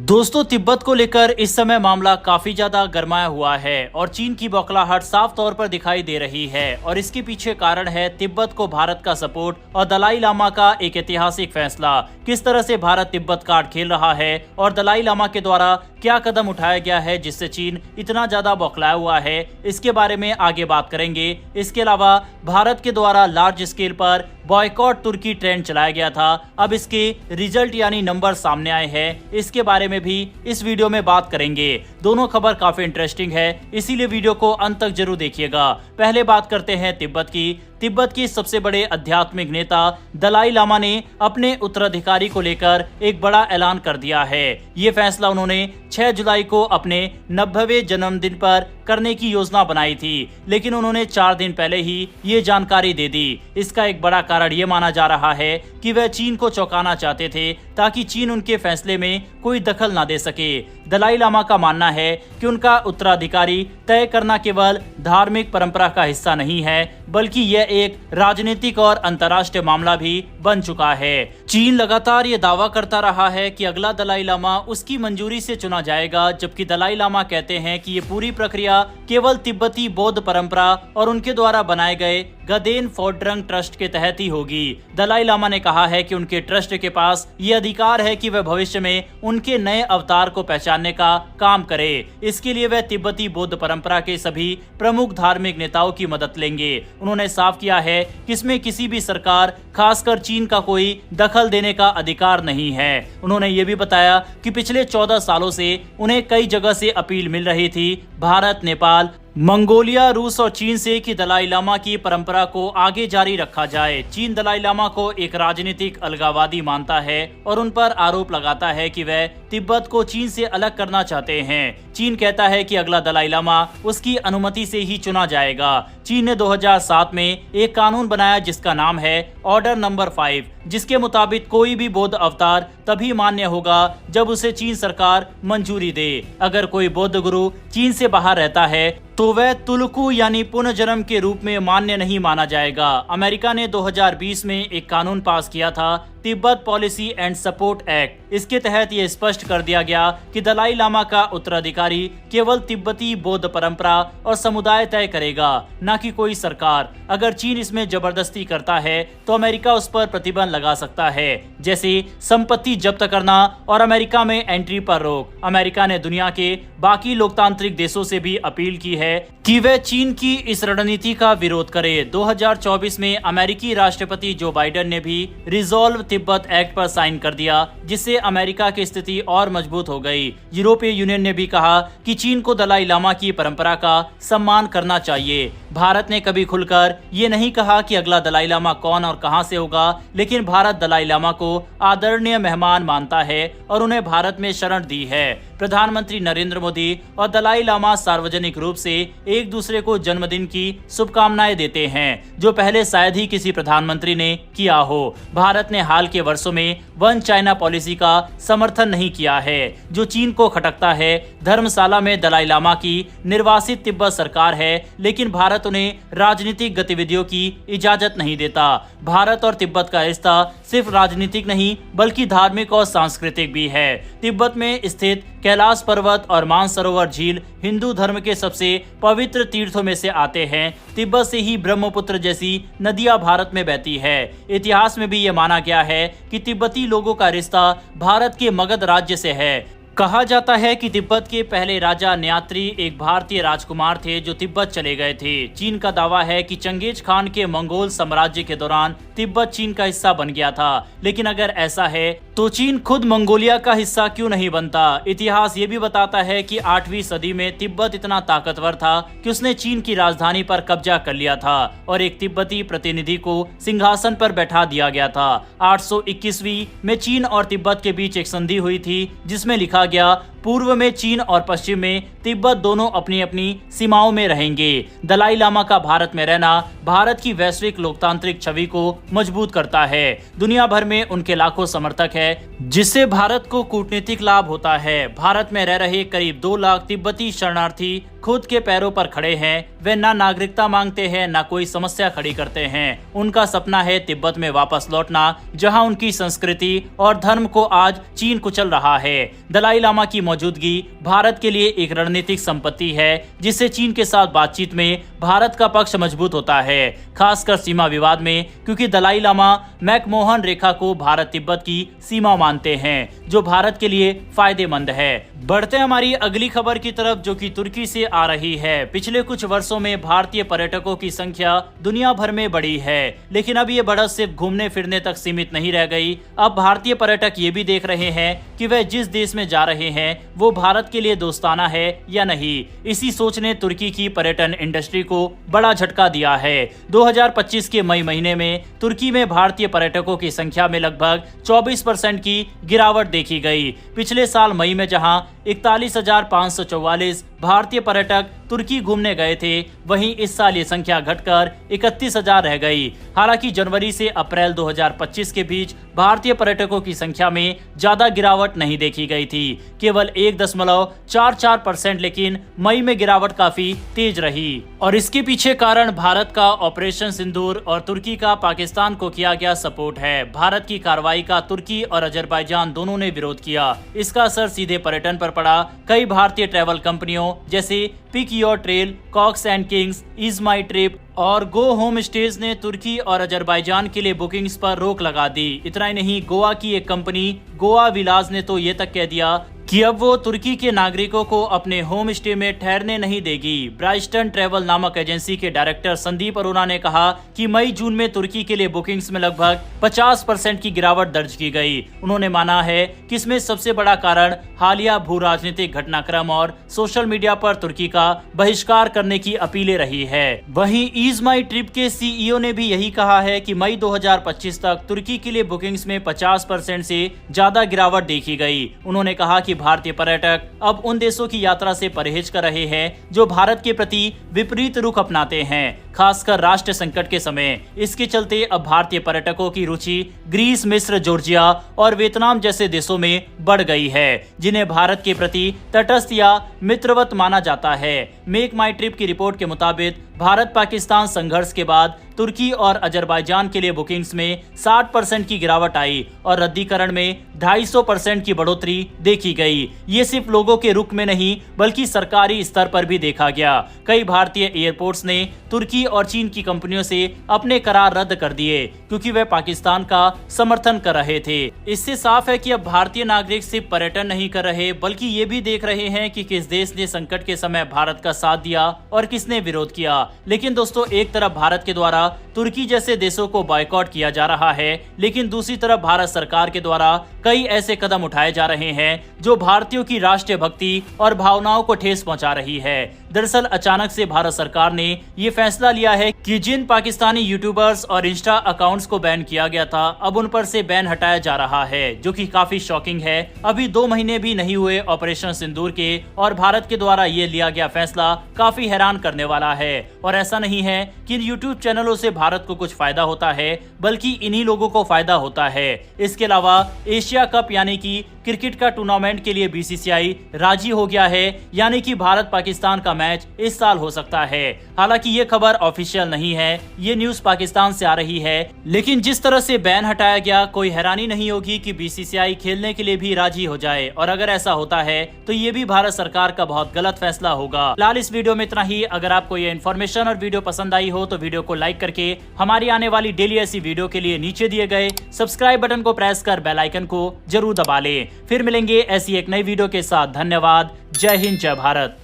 दोस्तों, तिब्बत को लेकर इस समय मामला काफी ज्यादा गरमाया हुआ है और चीन की बौखलाहट साफ तौर पर दिखाई दे रही है और इसके पीछे कारण है तिब्बत को भारत का सपोर्ट और दलाई लामा का एक ऐतिहासिक फैसला। किस तरह से भारत तिब्बत कार्ड खेल रहा है और दलाई लामा के द्वारा क्या कदम उठाया गया है जिससे चीन इतना ज्यादा बौखलाया हुआ है, इसके बारे में आगे बात करेंगे। इसके अलावा भारत के द्वारा लार्ज स्केल पर बॉयकॉट तुर्की ट्रेंड चलाया गया था, अब इसके रिजल्ट यानी नंबर सामने आए हैं, इसके बारे में भी इस वीडियो में बात करेंगे। दोनों खबर काफी इंटरेस्टिंग है, इसीलिए वीडियो को अंत तक जरूर देखिएगा। पहले बात करते हैं तिब्बत की। तिब्बत के सबसे बड़े आध्यात्मिक नेता दलाई लामा ने अपने उत्तराधिकारी को लेकर एक बड़ा ऐलान कर दिया है। ये फैसला उन्होंने 6 जुलाई को अपने 90वें जन्मदिन पर करने की योजना बनाई थी, लेकिन उन्होंने 4 दिन पहले ही ये जानकारी दे दी। इसका एक बड़ा कारण ये माना जा रहा है कि वह चीन को चौंकाना चाहते थे ताकि चीन उनके फैसले में कोई दखल ना दे सके। दलाई लामा का मानना है कि उनका उत्तराधिकारी तय करना केवल धार्मिक परंपरा का हिस्सा नहीं है, बल्कि यह एक राजनीतिक और अंतर्राष्ट्रीय मामला भी बन चुका है। चीन लगातार ये दावा करता रहा है कि अगला दलाई लामा उसकी मंजूरी से चुना जाएगा, जबकि दलाई लामा कहते हैं कि ये पूरी प्रक्रिया केवल तिब्बती बौद्ध परंपरा और उनके द्वारा बनाए गए गदेन फोड्रंग ट्रस्ट के तहत ही होगी। दलाई लामा ने कहा है कि उनके ट्रस्ट के पास ये अधिकार है कि वह भविष्य में उनके नए अवतार को पहचानने का काम करे। इसके लिए वह तिब्बती बौद्ध परंपरा के सभी प्रमुख धार्मिक नेताओं की मदद लेंगे। उन्होंने साफ किया है कि इसमें किसी भी सरकार, खासकर चीन का कोई दखल देने का अधिकार नहीं है। उन्होंने ये भी बताया कि पिछले 14 सालों से उन्हें कई जगह से अपील मिल रही थी, भारत, नेपाल, मंगोलिया, रूस और चीन से, कि दलाई लामा की परंपरा को आगे जारी रखा जाए। चीन दलाई लामा को एक राजनीतिक अलगाववादी मानता है और उन पर आरोप लगाता है कि वह तिब्बत को चीन से अलग करना चाहते हैं। चीन कहता है कि अगला दलाई लामा उसकी अनुमति से ही चुना जाएगा। चीन ने 2007 में एक कानून बनाया जिसका नाम है ऑर्डर नंबर 5, जिसके मुताबिक कोई भी बौद्ध अवतार तभी मान्य होगा जब उसे चीन सरकार मंजूरी दे। अगर कोई बौद्ध गुरु चीन से बाहर रहता है तो वह तुलकु यानी पुनर्जन्म के रूप में मान्य नहीं माना जाएगा। अमेरिका ने 2020 में एक कानून पास किया था, Tibet policy and support act. इसके तहत यह स्पष्ट कर दिया गया कि दलाई लामा का उत्तराधिकारी केवल तिब्बती बौद्ध परंपरा और समुदाय तय करेगा, न कि कोई सरकार। अगर चीन इसमें जबरदस्ती करता है तो अमेरिका उस पर प्रतिबंध लगा सकता है, जैसे संपत्ति जब्त करना और अमेरिका में एंट्री पर रोक। अमेरिका ने दुनिया के बाकी लोकतांत्रिक देशों से भी अपील की है कि वह चीन की इस रणनीति का विरोध करे। 2024 में अमेरिकी राष्ट्रपति जो बाइडेन ने भी रिजॉल्व तिब्बत एक्ट पर साइन कर दिया, जिससे अमेरिका की स्थिति और मजबूत हो गई। यूरोपीय यूनियन ने भी कहा कि चीन को दलाई लामा की परंपरा का सम्मान करना चाहिए। भारत ने कभी खुलकर ये नहीं कहा कि अगला दलाई लामा कौन और कहां से होगा, लेकिन भारत दलाई लामा को आदरणीय मेहमान मानता है और उन्हें भारत में शरण दी है। प्रधानमंत्री नरेंद्र मोदी और दलाई लामा सार्वजनिक रूप से एक दूसरे को जन्मदिन की शुभकामनाएं देते हैं, जो पहले शायद ही किसी प्रधानमंत्री ने किया हो। भारत ने हाल के वर्षों में वन चाइना पॉलिसी का समर्थन नहीं किया है, जो चीन को खटकता है। धर्मशाला में दलाई लामा की निर्वासित तिब्बत सरकार है, लेकिन भारत उन्हें राजनीतिक गतिविधियों की इजाजत नहीं देता। भारत और तिब्बत का रिश्ता सिर्फ राजनीतिक नहीं बल्कि धार्मिक और सांस्कृतिक भी है। तिब्बत में स्थित कैलाश पर्वत और मानसरोवर झील हिंदू धर्म के सबसे पवित्र तीर्थों में से आते हैं। तिब्बत से ही ब्रह्मपुत्र जैसी नदियां भारत में बहती है। इतिहास में भी ये माना गया है कि तिब्बती लोगों का रिश्ता भारत के मगध राज्य से है। कहा जाता है कि तिब्बत के पहले राजा न्यात्री एक भारतीय राजकुमार थे जो तिब्बत चले गए थे। चीन का दावा है कि चंगेज खान के मंगोल साम्राज्य के दौरान तिब्बत चीन का हिस्सा बन गया था, लेकिन अगर ऐसा है तो चीन खुद मंगोलिया का हिस्सा क्यों नहीं बनता। इतिहास ये भी बताता है कि 8वीं सदी में तिब्बत इतना ताकतवर था कि उसने चीन की राजधानी पर कब्जा कर लिया था और एक तिब्बती प्रतिनिधि को सिंहासन पर बैठा दिया गया था। 821वीं में चीन और तिब्बत के बीच एक संधि हुई थी जिसमें लिखा गया पूर्व में चीन और पश्चिम में तिब्बत दोनों अपनी अपनी सीमाओं में रहेंगे। दलाई लामा का भारत में रहना भारत की वैश्विक लोकतांत्रिक छवि को मजबूत करता है। दुनिया भर में उनके लाखों समर्थक हैं, जिससे भारत को कूटनीतिक लाभ होता है। भारत में रह रहे करीब 2 लाख तिब्बती शरणार्थी खुद के पैरों पर खड़े हैं। वे ना नागरिकता मांगते हैं, ना कोई समस्या खड़ी करते हैं। उनका सपना है तिब्बत में वापस लौटना, जहां उनकी संस्कृति और धर्म को आज चीन कुचल रहा है। दलाई लामा की मौजूदगी भारत के लिए एक रणनीतिक संपत्ति है, जिससे चीन के साथ बातचीत में भारत का पक्ष मजबूत होता है, खासकर सीमा विवाद में, क्योंकि दलाई लामा मैकमोहन रेखा को भारत तिब्बत की सीमा मानते हैं, जो भारत के लिए फायदेमंद है। बढ़ते हमारी अगली खबर की तरफ, जो कि तुर्की से आ रही है। पिछले कुछ वर्षों में भारतीय पर्यटकों की संख्या दुनिया भर में बढ़ी है, लेकिन अब ये बढ़त सिर्फ घूमने फिरने तक सीमित नहीं रह गई। अब भारतीय पर्यटक ये भी देख रहे हैं कि वह जिस देश में जा रहे हैं वो भारत के लिए दोस्ताना है या नहीं। इसी सोच ने तुर्की की पर्यटन इंडस्ट्री को बड़ा झटका दिया है। 2025 के मई महीने में तुर्की में भारतीय पर्यटकों की संख्या में लगभग 24% की गिरावट देखी गई। पिछले साल मई में जहां 41,544 भारतीय पर्यटक तुर्की घूमने गए थे, वहीं इस साल ये संख्या घटकर 31,000 रह गई। हालांकि जनवरी से अप्रैल 2025 के बीच भारतीय पर्यटकों की संख्या में ज्यादा गिरावट नहीं देखी गई थी, केवल 1.44%, लेकिन मई में गिरावट काफी तेज रही। और इसके पीछे कारण भारत का ऑपरेशन सिंदूर और तुर्की का पाकिस्तान को किया गया सपोर्ट है। भारत की कार्रवाई का तुर्की और अजरबैजान दोनों ने विरोध किया। इसका असर सीधे पर्यटन पर पड़ा। कई भारतीय ट्रैवल कंपनियों जैसे Pick Your Trail, Cox and Kings, Ease My Trip और गो होम स्टेज ने तुर्की और अजरबैजान के लिए बुकिंग्स पर रोक लगा दी। इतना ही नहीं, गोवा की एक कंपनी गोवा विलाज ने तो ये तक कह दिया कि अब वो तुर्की के नागरिकों को अपने होम स्टे में ठहरने नहीं देगी। ब्राइस्टन ट्रैवल नामक एजेंसी के डायरेक्टर संदीप अरोरा ने कहा कि मई जून में तुर्की के लिए बुकिंग्स में लगभग 50% की गिरावट दर्ज की गई। उन्होंने माना है कि इसमें सबसे बड़ा कारण हालिया भू राजनीतिक घटनाक्रम और सोशल मीडिया पर तुर्की का बहिष्कार करने की अपीलें रही है। वहीं ईज माई ट्रिप के सीईओ ने भी यही कहा है कि मई 2025 तक तुर्की के लिए बुकिंग्स में 50% से ज्यादा गिरावट देखी गई। उन्होंने कहा कि भारतीय पर्यटक अब उन देशों की यात्रा से परहेज कर रहे हैं जो भारत के प्रति विपरीत रुख अपनाते हैं, खासकर राष्ट्र संकट के समय। इसके चलते अब भारतीय पर्यटकों की रुचि ग्रीस, मिस्र, जॉर्जिया और वियतनाम जैसे देशों में बढ़ गई है, जिन्हें भारत के प्रति तटस्थ या मित्रवत माना जाता है। मेक माई ट्रिप की रिपोर्ट के मुताबिक भारत पाकिस्तान संघर्ष के बाद तुर्की और अजरबैजान के लिए बुकिंग्स में 60% की गिरावट आई और रद्दीकरण में 250% की बढ़ोतरी देखी गई। ये सिर्फ लोगों के रुख में नहीं बल्कि सरकारी स्तर पर भी देखा गया। कई भारतीय एयरपोर्ट्स ने तुर्की और चीन की कंपनियों से अपने करार रद्द कर दिए क्योंकि वे पाकिस्तान का समर्थन कर रहे थे। इससे साफ है कि अब भारतीय नागरिक सिर्फ पर्यटन नहीं कर रहे बल्कि ये भी देख रहे हैं कि किस देश ने संकट के समय भारत का साथ दिया और किसने विरोध किया। लेकिन दोस्तों, एक तरफ भारत के द्वारा तुर्की जैसे देशों को बॉयकॉट किया जा रहा है, लेकिन दूसरी तरफ भारत सरकार के द्वारा कई ऐसे कदम उठाए जा रहे हैं जो भारतीयों की राष्ट्रीय भक्ति और भावनाओं को ठेस पहुंचा रही है। दरअसल अचानक से भारत सरकार ने ये फैसला लिया है कि जिन पाकिस्तानी यूट्यूबर्स और इंस्टा अकाउंट्स को बैन किया गया था, अब उन पर से बैन हटाया जा रहा है, जो कि काफी शॉकिंग है। अभी 2 महीने भी नहीं हुए ऑपरेशन सिंदूर के और भारत के द्वारा ये लिया गया फैसला काफी हैरान करने वाला है। और ऐसा नहीं है कि इन यूट्यूब चैनलों से भारत को कुछ फायदा होता है, बल्कि इन्हीं लोगों को फायदा होता है। इसके अलावा एशिया कप यानी कि क्रिकेट का टूर्नामेंट के लिए बीसीसीआई राजी हो गया है, यानी कि भारत पाकिस्तान का मैच इस साल हो सकता है। हालांकि ये खबर ऑफिशियल नहीं है, ये न्यूज पाकिस्तान से आ रही है, लेकिन जिस तरह से बैन हटाया गया, कोई हैरानी नहीं होगी कि बीसीसीआई खेलने के लिए भी राजी हो जाए। और अगर ऐसा होता है तो ये भी भारत सरकार का बहुत गलत फैसला होगा। फिलहाल इस वीडियो में इतना ही। अगर आपको ये इन्फॉर्मेशन और वीडियो पसंद आई हो तो वीडियो को लाइक करके हमारी आने वाली डेली ऐसी वीडियो के लिए नीचे दिए गए सब्सक्राइब बटन को प्रेस कर बेल आइकन को जरूर दबा लें। फिर मिलेंगे ऐसी एक नई वीडियो के साथ। धन्यवाद। जय हिंद, जय भारत।